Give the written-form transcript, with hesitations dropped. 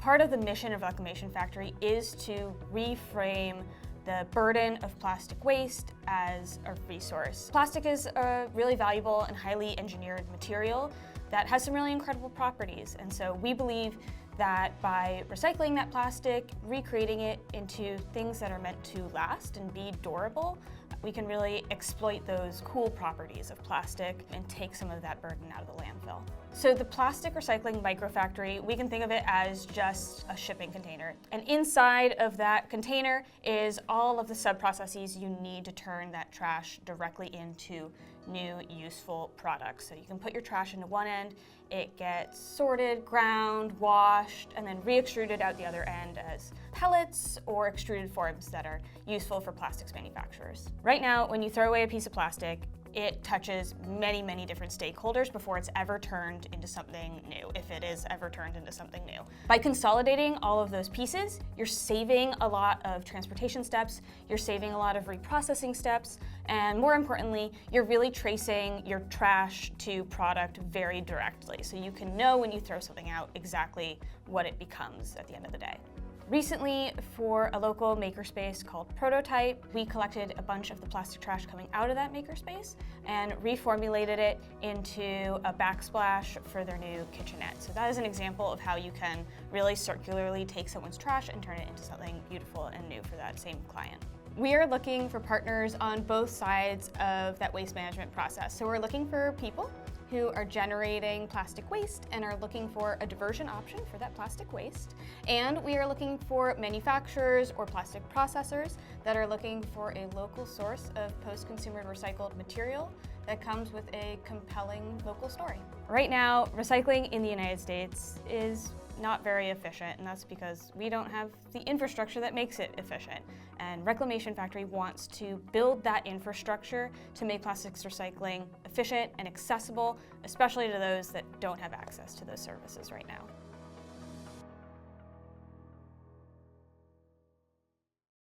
Part of the mission of Reclamation Factory is to reframe the burden of plastic waste as a resource. Plastic is a really valuable and highly engineered material that has some really incredible properties, and so we believe that by recycling that plastic, recreating it into things that are meant to last and be durable, we can really exploit those cool properties of plastic and take some of that burden out of the landfill. So the plastic recycling microfactory, we can think of it as just a shipping container. And inside of that container is all of the sub-processes you need to turn that trash directly into new useful products. So you can put your trash into one end, it gets sorted, ground, washed, and then re-extruded out the other end as pellets or extruded forms that are useful for plastics manufacturers. Right now, when you throw away a piece of plastic, it touches many, many different stakeholders before it's ever turned into something new, if it is ever turned into something new. By consolidating all of those pieces, you're saving a lot of transportation steps, you're saving a lot of reprocessing steps, and more importantly, you're really tracing your trash to product very directly, so you can know when you throw something out exactly what it becomes at the end of the day. Recently, for a local makerspace called Prototype, we collected a bunch of the plastic trash coming out of that makerspace and reformulated it into a backsplash for their new kitchenette. So that is an example of how you can really circularly take someone's trash and turn it into something beautiful and new for that same client. We are looking for partners on both sides of that waste management process. So we're looking for people who are generating plastic waste and are looking for a diversion option for that plastic waste. And we are looking for manufacturers or plastic processors that are looking for a local source of post-consumer recycled material that comes with a compelling local story. Right now, recycling in the United States is not very efficient, and that's because we don't have the infrastructure that makes it efficient. And Reclamation Factory wants to build that infrastructure to make plastics recycling efficient and accessible, especially to those that don't have access to those services right now.